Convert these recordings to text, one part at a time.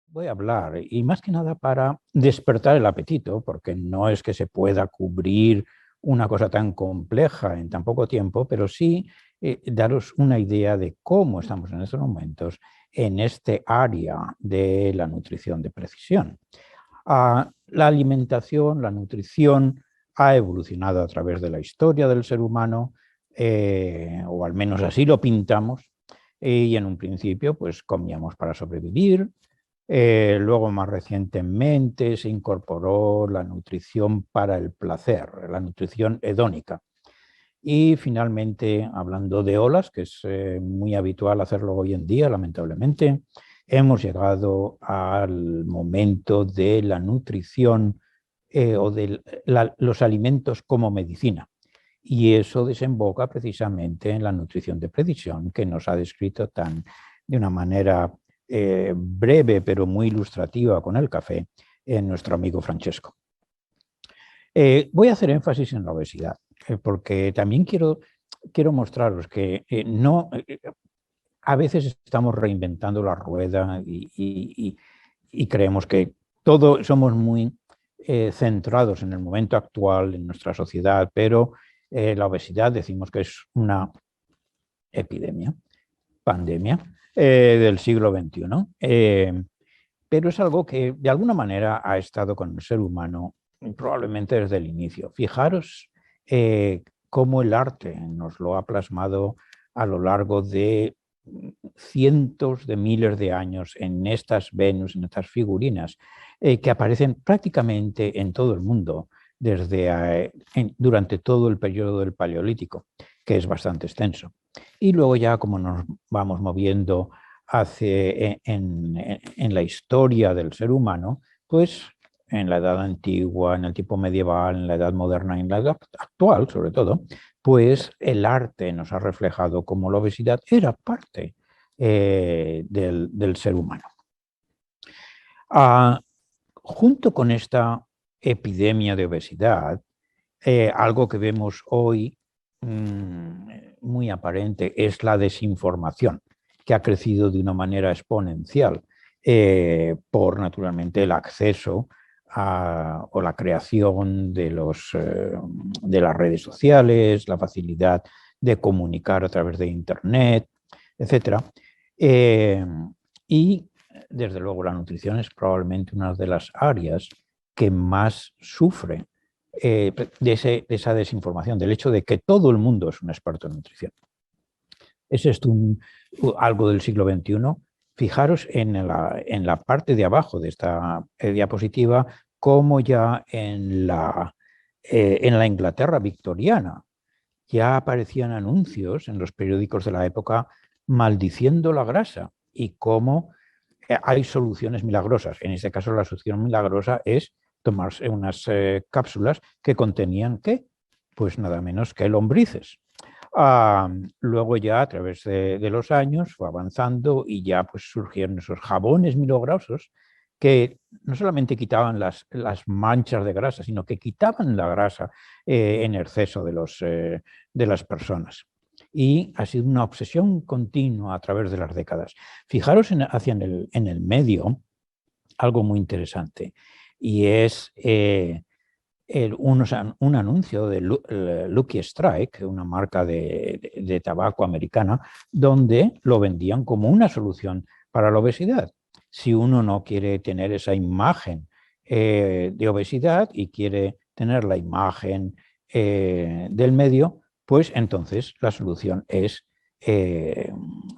Voy a hablar, y más que nada para despertar el apetito, porque no es que se pueda cubrir una cosa tan compleja en tan poco tiempo, pero sí daros una idea de cómo estamos en estos momentos en este área de la nutrición de precisión. La alimentación, la nutrición ha evolucionado a través de la historia del ser humano, o al menos así lo pintamos, y en un principio pues comíamos para sobrevivir. Luego, más recientemente, se incorporó la nutrición para el placer, la nutrición hedónica. Y finalmente, hablando de olas, que es muy habitual hacerlo hoy en día, lamentablemente, hemos llegado al momento de la nutrición o de los alimentos como medicina. Y eso desemboca precisamente en la nutrición de precisión que nos ha descrito de una manera breve pero muy ilustrativa con el café nuestro amigo Francesco. Voy a hacer énfasis en la obesidad, porque también quiero mostraros que a veces estamos reinventando la rueda y creemos que somos muy centrados en el momento actual, en nuestra sociedad, pero la obesidad decimos que es una epidemia, pandemia del siglo XXI, pero es algo que de alguna manera ha estado con el ser humano probablemente desde el inicio. Fijaros cómo el arte nos lo ha plasmado a lo largo de cientos de miles de años en estas Venus, en estas figurinas, que aparecen prácticamente en todo el mundo durante todo el periodo del Paleolítico, que es bastante extenso. Y luego ya como nos vamos moviendo en la historia del ser humano, pues en la edad antigua, en el tiempo medieval, en la edad moderna y en la edad actual, sobre todo, pues el arte nos ha reflejado cómo la obesidad era parte del ser humano. Junto con esta epidemia de obesidad, algo que vemos hoy muy aparente es la desinformación, que ha crecido de una manera exponencial por, naturalmente, el acceso o la creación de las redes sociales, la facilidad de comunicar a través de Internet, etc. Y, desde luego, la nutrición es probablemente una de las áreas que más sufre de esa desinformación, del hecho de que todo el mundo es un experto en nutrición. ¿Es esto algo del siglo XXI? Fijaros en la parte de abajo de esta diapositiva, cómo ya en la Inglaterra victoriana ya aparecían anuncios en los periódicos de la época maldiciendo la grasa y cómo hay soluciones milagrosas. En este caso, la solución milagrosa es tomarse unas cápsulas que contenían, ¿qué? Pues nada menos que lombrices. Luego ya a través de los años fue avanzando y ya pues surgieron esos jabones milagrosos que no solamente quitaban las manchas de grasa, sino que quitaban la grasa en exceso de las personas. Y ha sido una obsesión continua a través de las décadas. Fijaros en el medio algo muy interesante, y es un anuncio de Lucky Strike, una marca de tabaco americana, donde lo vendían como una solución para la obesidad. Si uno no quiere tener esa imagen de obesidad y quiere tener la imagen del medio, pues entonces la solución es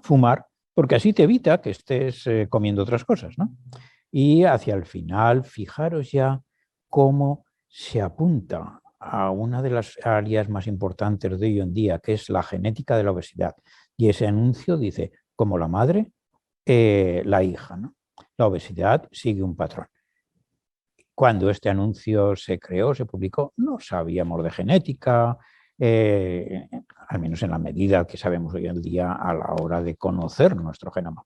fumar, porque así te evita que estés comiendo otras cosas, ¿no? Y hacia el final, fijaros ya cómo se apunta a una de las áreas más importantes de hoy en día, que es la genética de la obesidad. Y ese anuncio dice, como la madre, la hija, ¿no? La obesidad sigue un patrón. Cuando este anuncio se creó, se publicó, no sabíamos de genética, al menos en la medida que sabemos hoy en día a la hora de conocer nuestro genoma.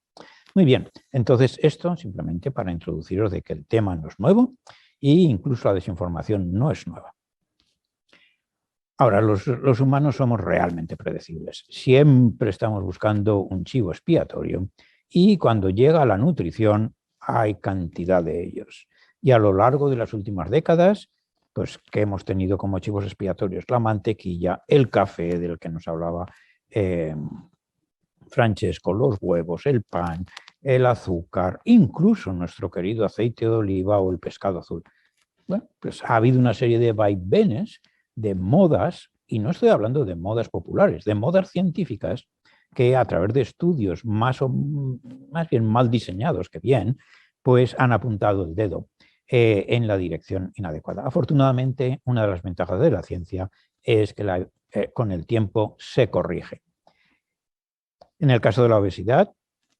Muy bien, entonces esto simplemente para introduciros de que el tema no es nuevo e incluso la desinformación no es nueva. Ahora, los humanos somos realmente predecibles. Siempre estamos buscando un chivo expiatorio y cuando llega la nutrición hay cantidad de ellos. Y a lo largo de las últimas décadas, pues que hemos tenido como chivos expiatorios la mantequilla, el café del que nos hablaba eh, Francesco, los huevos, el pan, el azúcar, incluso nuestro querido aceite de oliva o el pescado azul. Bueno, pues ha habido una serie de vaivenes, de modas, y no estoy hablando de modas populares, de modas científicas que a través de estudios más bien mal diseñados que bien, pues han apuntado el dedo en la dirección inadecuada. Afortunadamente, una de las ventajas de la ciencia es que con el tiempo se corrige. En el caso de la obesidad,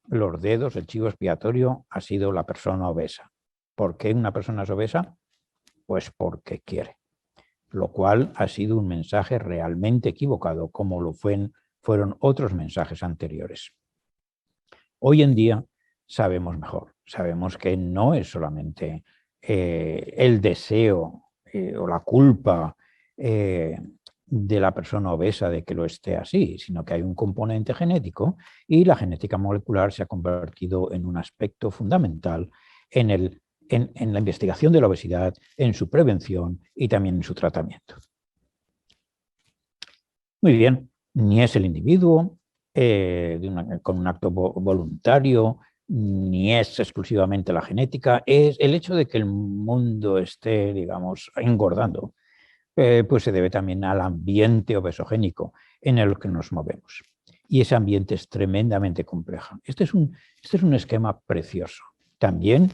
los dedos, el chivo expiatorio ha sido la persona obesa. ¿Por qué una persona es obesa? Pues porque quiere, lo cual ha sido un mensaje realmente equivocado, como fueron otros mensajes anteriores. Hoy en día sabemos mejor, sabemos que no es solamente el deseo o la culpa de la persona obesa de que lo esté así, sino que hay un componente genético y la genética molecular se ha convertido en un aspecto fundamental en la investigación de la obesidad, en su prevención y también en su tratamiento. Muy bien, ni es el individuo con un acto voluntario, ni es exclusivamente la genética, es el hecho de que el mundo esté, digamos, engordando, pues se debe también al ambiente obesogénico en el que nos movemos. Y ese ambiente es tremendamente complejo. Este es un esquema precioso. También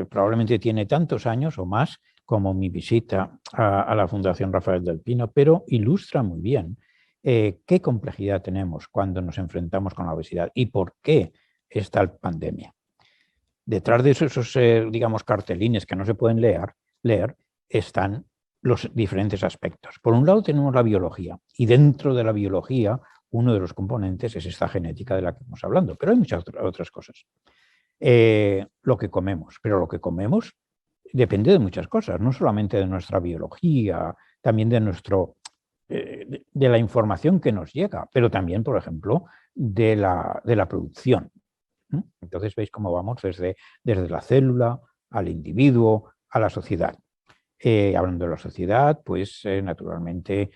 probablemente tiene tantos años o más como mi visita a la Fundación Rafael del Pino, pero ilustra muy bien qué complejidad tenemos cuando nos enfrentamos con la obesidad y por qué esta pandemia. Detrás de esos digamos, cartelines que no se pueden leer están los diferentes aspectos. Por un lado tenemos la biología y dentro de la biología uno de los componentes es esta genética de la que estamos hablando, pero hay muchas otras cosas. Lo que comemos, pero lo que comemos depende de muchas cosas, no solamente de nuestra biología, también de la información que nos llega, pero también, por ejemplo, de la producción. Entonces veis cómo vamos desde la célula al individuo, a la sociedad. Hablando de la sociedad, pues naturalmente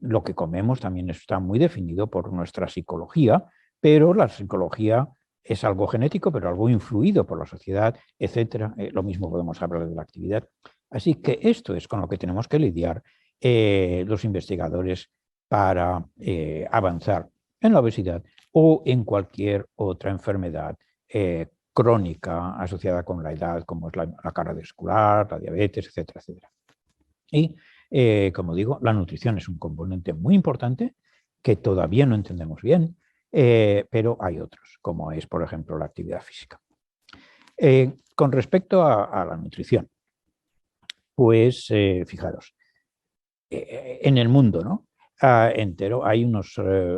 lo que comemos también está muy definido por nuestra psicología, pero la psicología es algo genético, pero algo influido por la sociedad, etcétera. Lo mismo podemos hablar de la actividad. Así que esto es con lo que tenemos que lidiar los investigadores para avanzar en la obesidad o en cualquier otra enfermedad crónica asociada con la edad, como es la cardiovascular, la diabetes, etcétera, etcétera. Y, como digo, la nutrición es un componente muy importante que todavía no entendemos bien, pero hay otros, como es, por ejemplo, la actividad física. Con respecto a la nutrición, pues fijaros, en el mundo, ¿no? Entero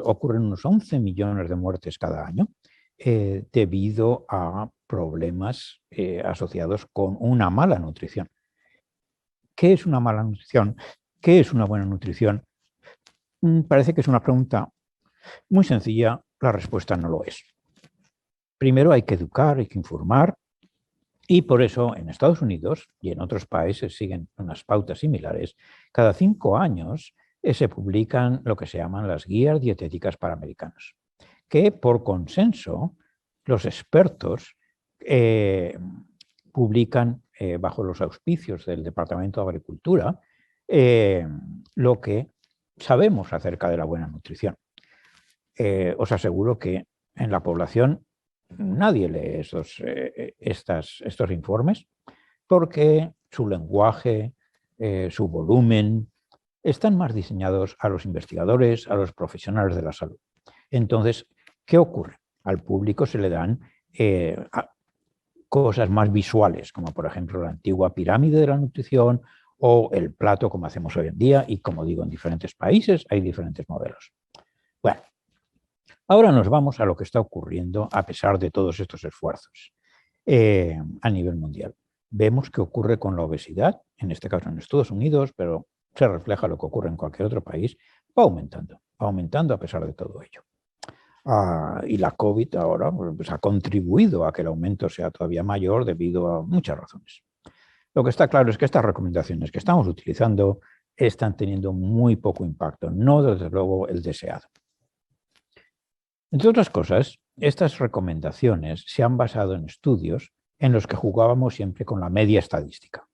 ocurren unos 11 millones de muertes cada año debido a problemas asociados con una mala nutrición. ¿Qué es una mala nutrición? ¿Qué es una buena nutrición? Parece que es una pregunta muy sencilla, la respuesta no lo es. Primero hay que educar, hay que informar, y por eso en Estados Unidos y en otros países siguen unas pautas similares. Cada 5 años se publican lo que se llaman las guías dietéticas para americanos, que por consenso los expertos publican bajo los auspicios del Departamento de Agricultura lo que sabemos acerca de la buena nutrición. Os aseguro que en la población nadie lee estos informes porque su lenguaje, su volumen, están más diseñados a los investigadores, a los profesionales de la salud. Entonces, ¿qué ocurre? Al público se le dan cosas más visuales, como por ejemplo la antigua pirámide de la nutrición o el plato como hacemos hoy en día, y como digo, en diferentes países hay diferentes modelos. Bueno, ahora nos vamos a lo que está ocurriendo a pesar de todos estos esfuerzos a nivel mundial. Vemos qué ocurre con la obesidad, en este caso en Estados Unidos, pero se refleja lo que ocurre en cualquier otro país, va aumentando a pesar de todo ello. Y la COVID ahora pues, ha contribuido a que el aumento sea todavía mayor debido a muchas razones. Lo que está claro es que estas recomendaciones que estamos utilizando están teniendo muy poco impacto, no desde luego el deseado. Entre otras cosas, estas recomendaciones se han basado en estudios en los que jugábamos siempre con la media estadística.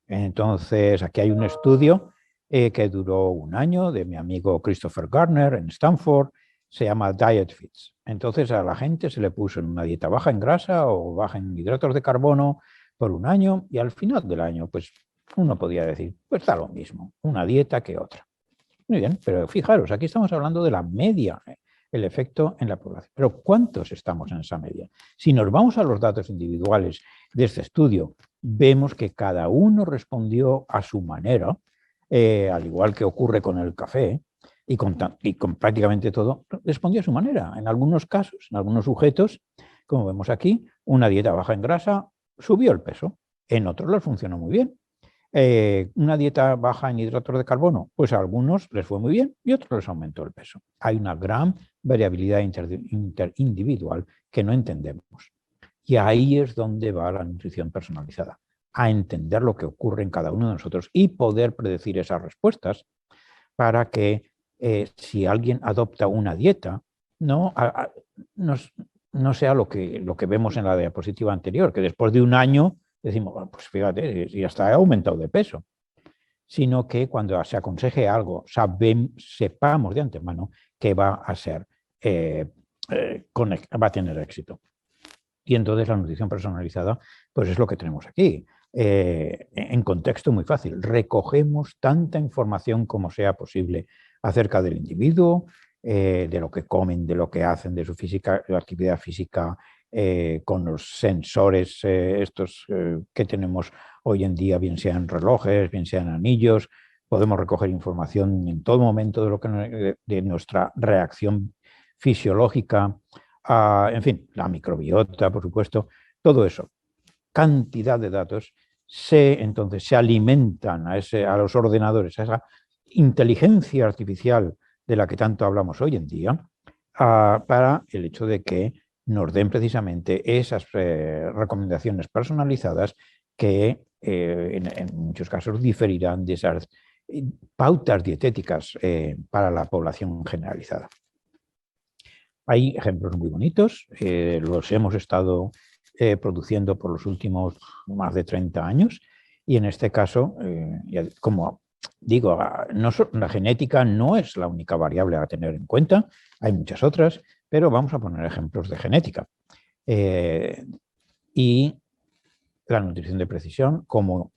Entonces, aquí hay un estudio que duró un año de mi amigo Christopher Gardner en Stanford, se llama Diet Fits. Entonces a la gente se le puso en una dieta baja en grasa o baja en hidratos de carbono por un año y al final del año, pues uno podía decir, pues da lo mismo, una dieta que otra. Muy bien, pero fijaros, aquí estamos hablando de la media, el efecto en la población. Pero ¿cuántos estamos en esa media? Si nos vamos a los datos individuales de este estudio, vemos que cada uno respondió a su manera, al igual que ocurre con el café, y con prácticamente todo, respondió a su manera. En algunos casos, en algunos sujetos, como vemos aquí, una dieta baja en grasa subió el peso, en otros les funcionó muy bien. Una dieta baja en hidratos de carbono, pues a algunos les fue muy bien y a otros les aumentó el peso. Hay una gran variabilidad interindividual que no entendemos. Y ahí es donde va la nutrición personalizada, a entender lo que ocurre en cada uno de nosotros y poder predecir esas respuestas para que si alguien adopta una dieta, no sea lo que vemos en la diapositiva anterior, que después de un año decimos, bueno, pues fíjate, ya está, ha aumentado de peso, sino que cuando se aconseje algo, sepamos de antemano que va a ser, va a tener éxito. Y entonces la nutrición personalizada, pues es lo que tenemos aquí. En contexto muy fácil, recogemos tanta información como sea posible acerca del individuo, de lo que comen, de lo que hacen, de su actividad física, con los sensores estos que tenemos hoy en día, bien sean relojes, bien sean anillos. Podemos recoger información en todo momento de nuestra reacción fisiológica, en fin, la microbiota, por supuesto, todo eso. Cantidad de datos entonces se alimentan a los ordenadores, a esa inteligencia artificial de la que tanto hablamos hoy en día, para el hecho de que nos den precisamente esas recomendaciones personalizadas que en muchos casos diferirán de esas pautas dietéticas para la población generalizada. Hay ejemplos muy bonitos, los hemos estado produciendo por los últimos más de 30 años y en este caso, como digo, la genética no es la única variable a tener en cuenta, hay muchas otras, pero vamos a poner ejemplos de genética. Y la nutrición de precisión, como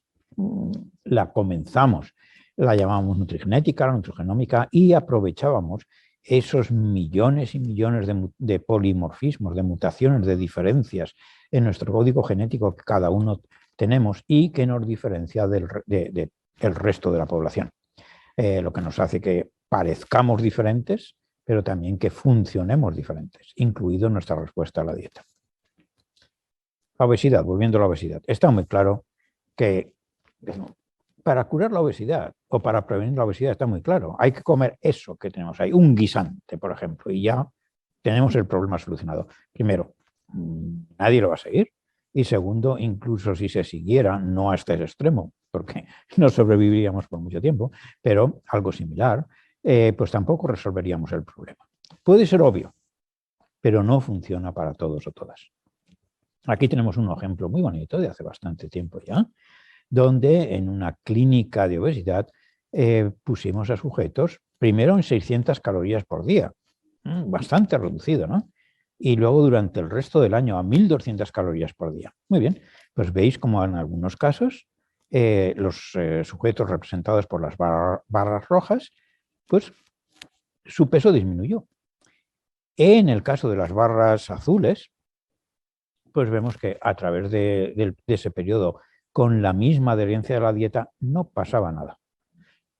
la comenzamos, la llamamos nutrigenética, la nutrigenómica, y aprovechábamos esos millones y millones de polimorfismos, de mutaciones, de diferencias en nuestro código genético que cada uno tenemos y que nos diferencia del resto de la población. Lo que nos hace que parezcamos diferentes, pero también que funcionemos diferentes, incluido nuestra respuesta a la dieta. La obesidad, volviendo a la obesidad, está muy claro que para curar la obesidad o para prevenir la obesidad está muy claro. Hay que comer eso que tenemos ahí, un guisante, por ejemplo, y ya tenemos el problema solucionado. Primero, nadie lo va a seguir. Y segundo, incluso si se siguiera, no a este extremo, porque no sobreviviríamos por mucho tiempo, pero algo similar, pues tampoco resolveríamos el problema. Puede ser obvio, pero no funciona para todos o todas. Aquí tenemos un ejemplo muy bonito de hace bastante tiempo ya, donde en una clínica de obesidad pusimos a sujetos primero en 600 calorías por día, bastante reducido, ¿no? Y luego durante el resto del año a 1.200 calorías por día. Muy bien, pues veis como en algunos casos los sujetos representados por las barras rojas, pues su peso disminuyó. En el caso de las barras azules, pues vemos que a través de ese periodo, con la misma adherencia de la dieta, no pasaba nada.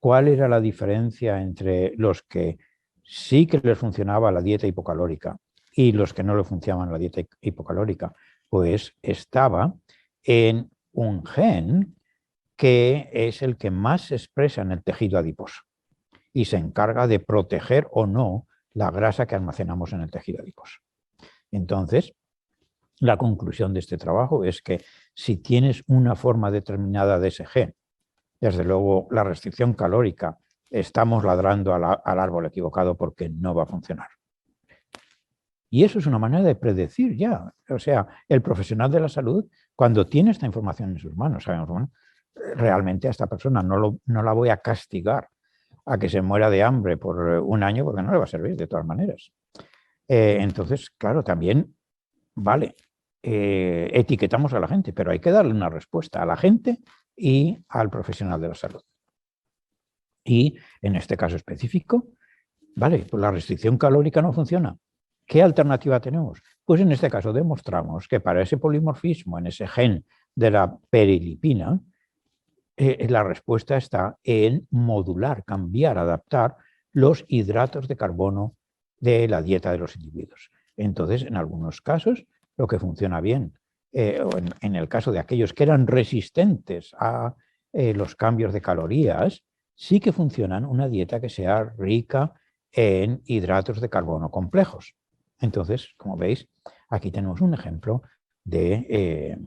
¿Cuál era la diferencia entre los que sí que les funcionaba la dieta hipocalórica y los que no le funcionaban la dieta hipocalórica? Pues estaba en un gen que es el que más se expresa en el tejido adiposo y se encarga de proteger o no la grasa que almacenamos en el tejido adiposo. Entonces, la conclusión de este trabajo es que si tienes una forma determinada de ese gen, desde luego la restricción calórica, estamos ladrando al árbol equivocado porque no va a funcionar. Y eso es una manera de predecir ya. O sea, el profesional de la salud, cuando tiene esta información en sus manos, sabemos, bueno, realmente a esta persona no la voy a castigar a que se muera de hambre por un año porque no le va a servir de todas maneras. Entonces, claro, también, vale, etiquetamos a la gente, pero hay que darle una respuesta a la gente y al profesional de la salud. Y en este caso específico, vale, pues la restricción calórica no funciona. ¿Qué alternativa tenemos? Pues en este caso demostramos que para ese polimorfismo en ese gen de la perilipina, la respuesta está en modular, cambiar, adaptar los hidratos de carbono de la dieta de los individuos. Entonces, en algunos casos, lo que funciona bien, o en el caso de aquellos que eran resistentes a los cambios de calorías, sí que funcionan una dieta que sea rica en hidratos de carbono complejos. Entonces, como veis, aquí tenemos un ejemplo de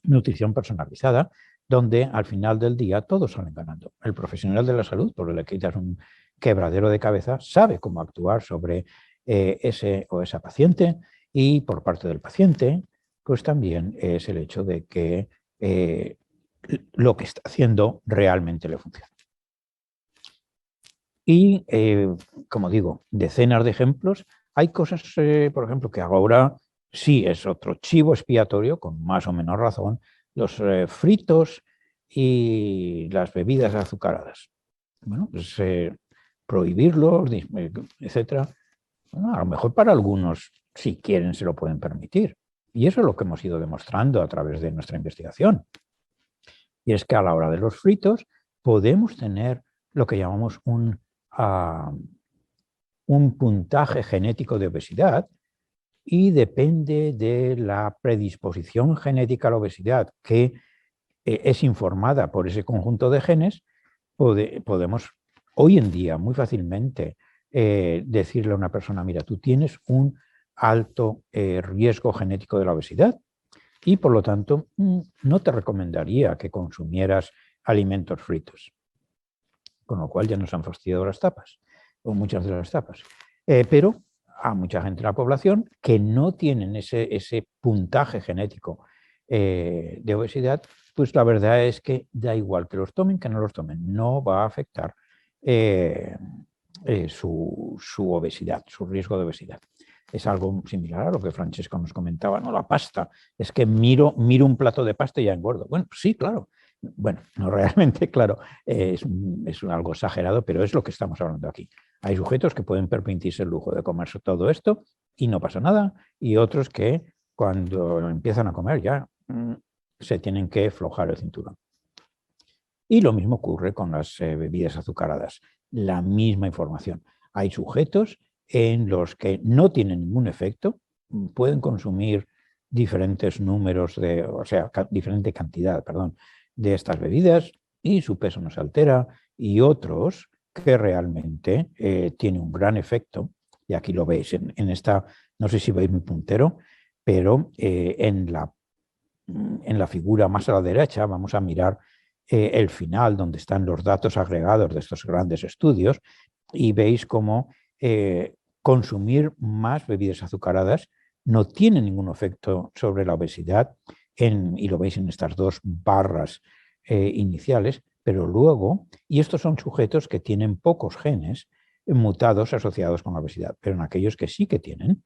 nutrición personalizada, donde al final del día todos salen ganando. El profesional de la salud, por le quitas un quebradero de cabeza, sabe cómo actuar sobre ese o esa paciente, y por parte del paciente, pues también es el hecho de que lo que está haciendo realmente le funciona. Y, como digo, decenas de ejemplos. Hay cosas, por ejemplo, que ahora sí es otro chivo expiatorio, con más o menos razón, los fritos y las bebidas azucaradas. Bueno, pues prohibirlos, etcétera. Bueno, a lo mejor para algunos, si quieren, se lo pueden permitir. Y eso es lo que hemos ido demostrando a través de nuestra investigación. Y es que a la hora de los fritos podemos tener lo que llamamos un puntaje genético de obesidad, y depende de la predisposición genética a la obesidad, que es informada por ese conjunto de genes, podemos hoy en día muy fácilmente decirle a una persona, mira, tú tienes un alto riesgo genético de la obesidad y por lo tanto no te recomendaría que consumieras alimentos fritos. Con lo cual ya nos han fastidiado las tapas, o muchas de las tapas. Pero a mucha gente de la población que no tienen ese puntaje genético de obesidad, pues la verdad es que da igual que los tomen que no los tomen, no va a afectar su obesidad, su riesgo de obesidad. Es algo similar a lo que Francesco nos comentaba, ¿no? La pasta, es que miro un plato de pasta y ya engordo. Bueno, pues sí, claro. Bueno, no realmente, claro, es algo exagerado, pero es lo que estamos hablando aquí. Hay sujetos que pueden permitirse el lujo de comerse todo esto y no pasa nada, y otros que cuando empiezan a comer ya se tienen que aflojar el cinturón. Y lo mismo ocurre con las bebidas azucaradas, la misma información. Hay sujetos en los que no tienen ningún efecto, pueden consumir diferentes números o sea, diferente cantidad, perdón, de estas bebidas y su peso no se altera, y otros que realmente tiene un gran efecto, y aquí lo veis en esta, no sé si veis mi puntero, pero en la figura más a la derecha vamos a mirar el final, donde están los datos agregados de estos grandes estudios, y veis cómo consumir más bebidas azucaradas no tiene ningún efecto sobre la obesidad, y lo veis en estas dos barras iniciales, pero luego, y estos son sujetos que tienen pocos genes mutados asociados con la obesidad, pero en aquellos que sí que tienen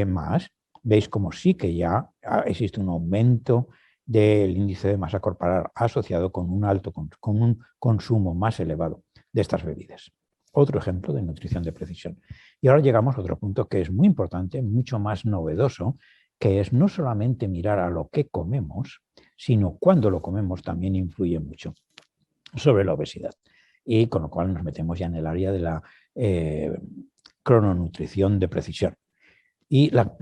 más, veis como sí que ya existe un aumento del índice de masa corporal asociado con un consumo más elevado de estas bebidas. Otro ejemplo de nutrición de precisión. Y ahora llegamos a otro punto que es muy importante, mucho más novedoso, que es no solamente mirar a lo que comemos, sino cuando lo comemos también influye mucho sobre la obesidad. Y con lo cual nos metemos ya en el área de la crononutrición de precisión. Y la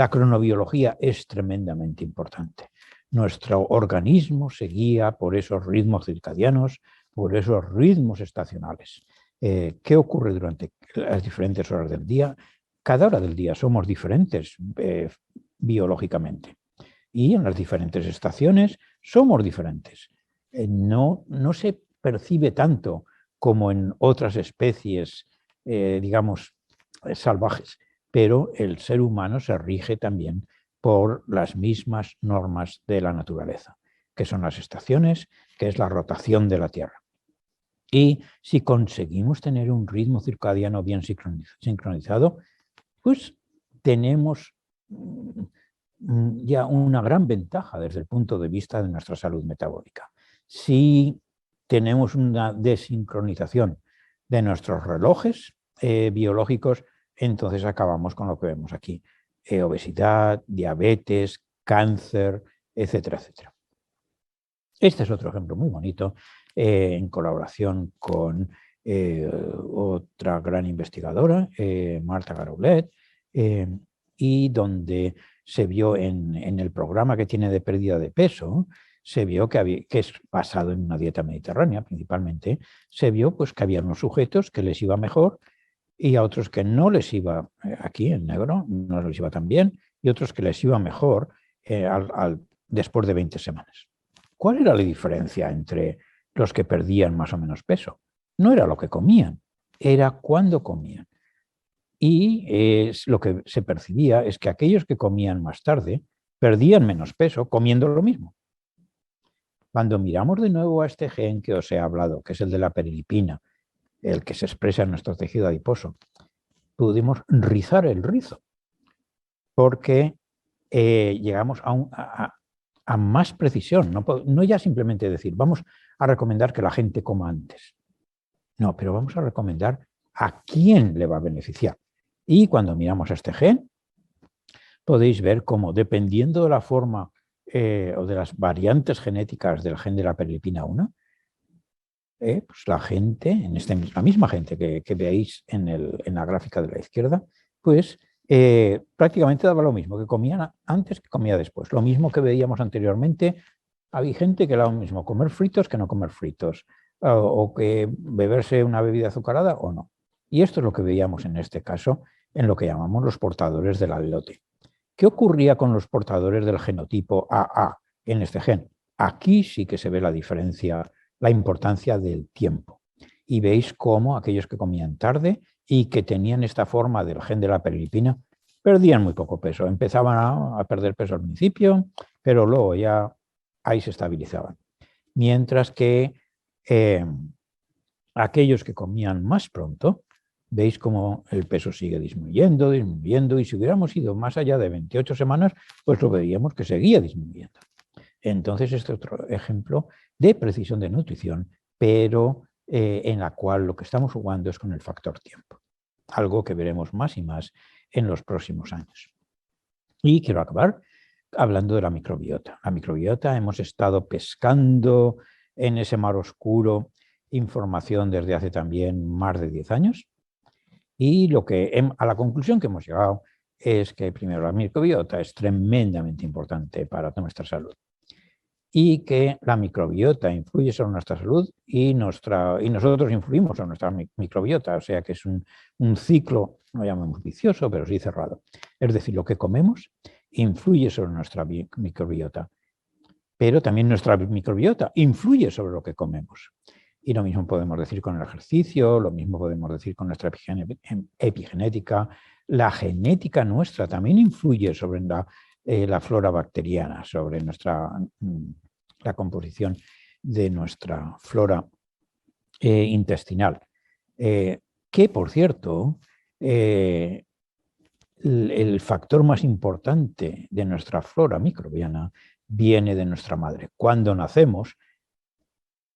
cronobiología es tremendamente importante. Nuestro organismo se guía por esos ritmos circadianos, por esos ritmos estacionales. ¿Qué ocurre durante las diferentes horas del día? Cada hora del día somos diferentes biológicamente y en las diferentes estaciones somos diferentes. No se percibe tanto como en otras especies, digamos, salvajes, pero el ser humano se rige también por las mismas normas de la naturaleza, que son las estaciones, que es la rotación de la Tierra. Y si conseguimos tener un ritmo circadiano bien sincronizado, pues tenemos ya una gran ventaja desde el punto de vista de nuestra salud metabólica. Si tenemos una desincronización de nuestros relojes biológicos, entonces acabamos con lo que vemos aquí: obesidad, diabetes, cáncer, etcétera, etcétera. Este es otro ejemplo muy bonito en colaboración con otra gran investigadora, Marta Garoulet, y donde se vio en el programa que tiene de pérdida de peso, se vio que es basado en una dieta mediterránea principalmente, se vio pues, que había unos sujetos que les iba mejor y a otros que no les iba, aquí en negro, no les iba tan bien, y otros que les iba mejor después de 20 semanas. ¿Cuál era la diferencia entre los que perdían más o menos peso? No era lo que comían, era cuándo comían. Y lo que se percibía es que aquellos que comían más tarde perdían menos peso comiendo lo mismo. Cuando miramos de nuevo a este gen que os he hablado, que es el de la perilipina, el que se expresa en nuestro tejido adiposo, pudimos rizar el rizo, porque llegamos a más precisión, no ya simplemente decir, vamos a recomendar que la gente coma antes. No, pero vamos a recomendar a quién le va a beneficiar. Y cuando miramos a este gen, podéis ver cómo, dependiendo de la forma o de las variantes genéticas del gen de la perilipina 1, pues la gente, la misma gente que veáis en la gráfica de la izquierda, pues prácticamente daba lo mismo, que comían antes que comía después. Lo mismo que veíamos anteriormente, había gente que era lo mismo comer fritos que no comer fritos, o que beberse una bebida azucarada o no. Y esto es lo que veíamos en este caso en lo que llamamos los portadores del alelote. ¿Qué ocurría con los portadores del genotipo AA en este gen? Aquí sí que se ve la diferencia, la importancia del tiempo. Y veis cómo aquellos que comían tarde y que tenían esta forma del gen de la perilipina perdían muy poco peso. Empezaban a perder peso al principio, pero luego ya ahí se estabilizaban. Mientras que aquellos que comían más pronto, veis cómo el peso sigue disminuyendo, y si hubiéramos ido más allá de 28 semanas, pues lo veríamos que seguía disminuyendo. Entonces, este es otro ejemplo de precisión de nutrición, pero en la cual lo que estamos jugando es con el factor tiempo, algo que veremos más y más en los próximos años. Y quiero acabar hablando de la microbiota. La microbiota, hemos estado pescando en ese mar oscuro información desde hace también más de 10 años, y a la conclusión que hemos llegado es que primero la microbiota es tremendamente importante para nuestra salud y que la microbiota influye sobre nuestra salud y nosotros influimos sobre nuestra microbiota, o sea que es un ciclo, no llamamos vicioso, pero sí cerrado. Es decir, lo que comemos influye sobre nuestra microbiota, pero también nuestra microbiota influye sobre lo que comemos. Y lo mismo podemos decir con el ejercicio, lo mismo podemos decir con nuestra epigenética. La genética nuestra también influye sobre la flora bacteriana, sobre la composición de nuestra flora intestinal. Que, por cierto, el factor más importante de nuestra flora microbiana viene de nuestra madre. Cuando nacemos,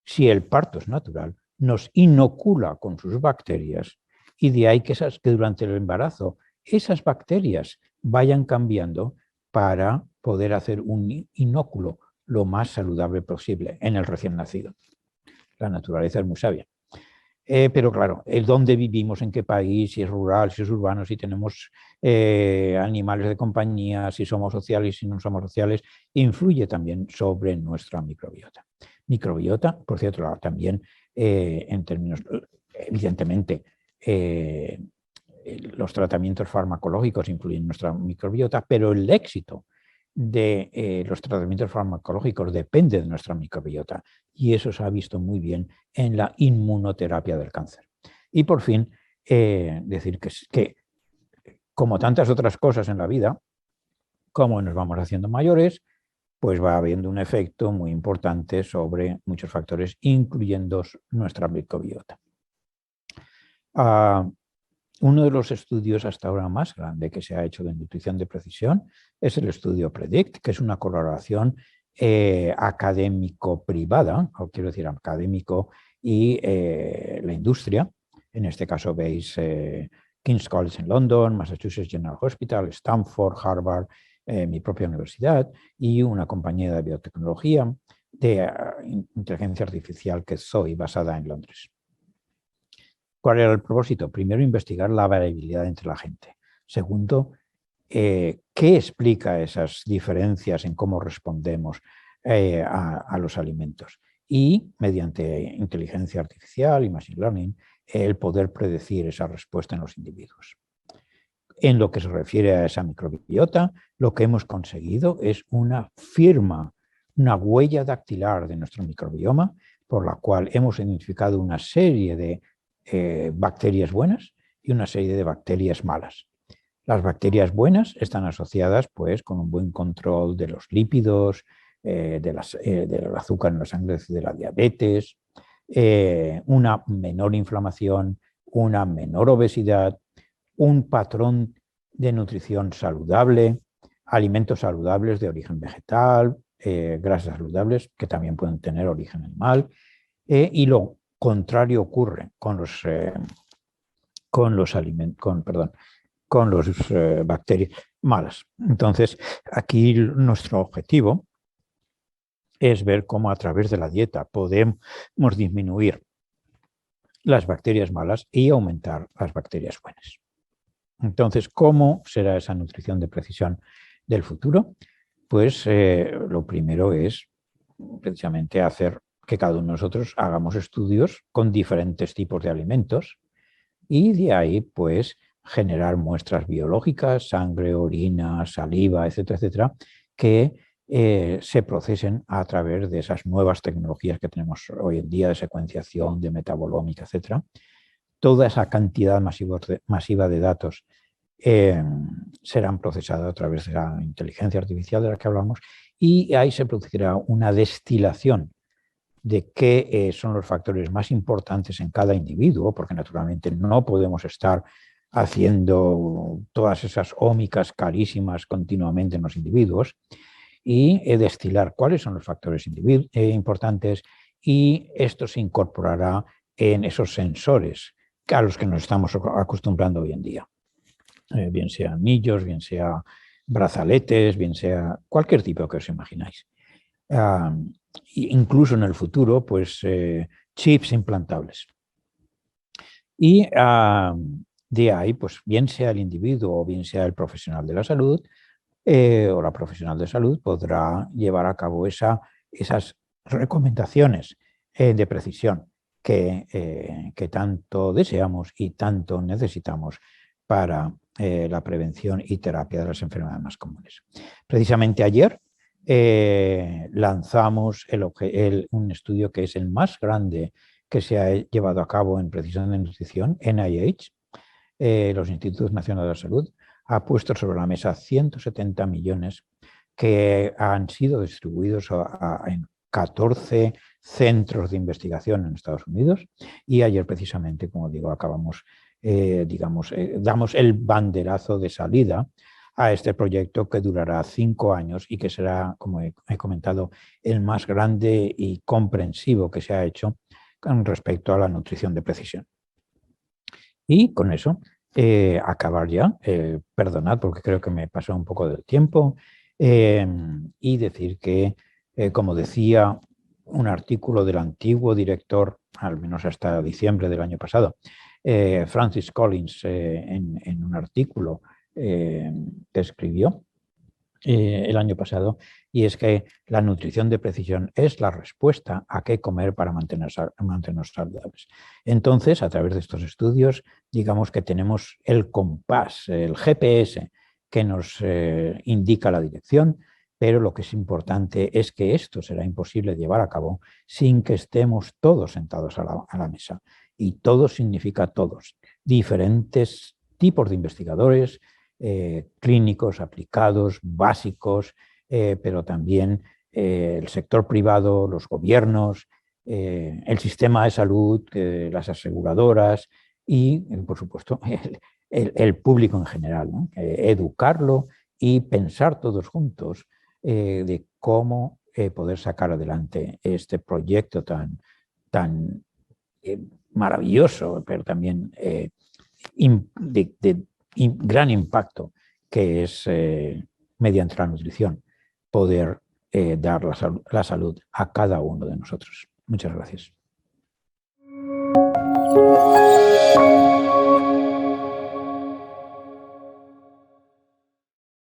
si el parto es natural, nos inocula con sus bacterias, y de ahí que durante el embarazo esas bacterias vayan cambiando para poder hacer un inóculo lo más saludable posible en el recién nacido. La naturaleza es muy sabia. Pero claro, el dónde vivimos, en qué país, si es rural, si es urbano, si tenemos animales de compañía, si somos sociales, si no somos sociales, influye también sobre nuestra microbiota. Microbiota, por cierto, también en términos, evidentemente, los tratamientos farmacológicos influyen en nuestra microbiota, pero el éxito de los tratamientos farmacológicos depende de nuestra microbiota y eso se ha visto muy bien en la inmunoterapia del cáncer. Y por fin, decir que, como tantas otras cosas en la vida, como nos vamos haciendo mayores, pues va habiendo un efecto muy importante sobre muchos factores, incluyendo nuestra microbiota. Uno de los estudios hasta ahora más grande que se ha hecho de nutrición de precisión es el estudio PREDICT, que es una colaboración académico-privada, o quiero decir académico y la industria. En este caso veis King's College en London, Massachusetts General Hospital, Stanford, Harvard, mi propia universidad y una compañía de biotecnología de inteligencia artificial que es Zoe, basada en Londres. ¿Cuál era el propósito? Primero, investigar la variabilidad entre la gente. Segundo, ¿qué explica esas diferencias en cómo respondemos a los alimentos? Y mediante inteligencia artificial y machine learning, el poder predecir esa respuesta en los individuos. En lo que se refiere a esa microbiota, lo que hemos conseguido es una firma, una huella dactilar de nuestro microbioma, por la cual hemos identificado una serie de bacterias buenas y una serie de bacterias malas. Las bacterias buenas están asociadas pues, con un buen control de los lípidos, del azúcar en la sangre, de la diabetes, una menor inflamación, una menor obesidad, un patrón de nutrición saludable, alimentos saludables de origen vegetal, grasas saludables que también pueden tener origen animal, y lo contrario ocurre con los bacterias malas. Entonces, aquí nuestro objetivo es ver cómo a través de la dieta podemos disminuir las bacterias malas y aumentar las bacterias buenas. Entonces, ¿cómo será esa nutrición de precisión del futuro? Pues lo primero es precisamente hacer que cada uno de nosotros hagamos estudios con diferentes tipos de alimentos y de ahí, pues, generar muestras biológicas, sangre, orina, saliva, etcétera, etcétera, que se procesen a través de esas nuevas tecnologías que tenemos hoy en día de secuenciación, de metabolómica, etcétera. Toda esa cantidad masiva de datos serán procesados a través de la inteligencia artificial de la que hablamos y ahí se producirá una destilación de qué son los factores más importantes en cada individuo, porque naturalmente no podemos estar haciendo todas esas ómicas carísimas continuamente en los individuos, y destilar cuáles son los factores importantes, y esto se incorporará en esos sensores a los que nos estamos acostumbrando hoy en día. Bien sea anillos, bien sea brazaletes, bien sea cualquier tipo que os imagináis. Incluso en el futuro, pues chips implantables. Y de ahí, pues bien sea el individuo o bien sea el profesional de la salud o la profesional de salud, podrá llevar a cabo esas recomendaciones de precisión que tanto deseamos y tanto necesitamos para la prevención y terapia de las enfermedades más comunes. Precisamente ayer lanzamos un estudio que es el más grande que se ha llevado a cabo en precisión de nutrición, NIH, los Institutos Nacionales de Salud, ha puesto sobre la mesa 170 millones que han sido distribuidos en 14 centros de investigación en Estados Unidos, y ayer precisamente, como digo, damos el banderazo de salida a este proyecto que durará 5 años y que será, como he comentado, el más grande y comprensivo que se ha hecho con respecto a la nutrición de precisión. Y con eso, acabar ya, perdonad porque creo que me pasó un poco del tiempo, y decir que, como decía un artículo del antiguo director, al menos hasta diciembre del año pasado, Francis Collins, en un artículo que escribió el año pasado, y es que la nutrición de precisión es la respuesta a qué comer para mantenernos saludables. Entonces, a través de estos estudios, digamos que tenemos el compás, el GPS, que nos indica la dirección, pero lo que es importante es que esto será imposible llevar a cabo sin que estemos todos sentados a la mesa. Y todos significa todos, diferentes tipos de investigadores, clínicos, aplicados, básicos, pero también el sector privado, los gobiernos, el sistema de salud, las aseguradoras y, por supuesto, el público en general, ¿no? Educarlo y pensar todos juntos de cómo poder sacar adelante este proyecto tan maravilloso, pero también de gran impacto, que es, mediante la nutrición, poder dar la salud a cada uno de nosotros. Muchas gracias.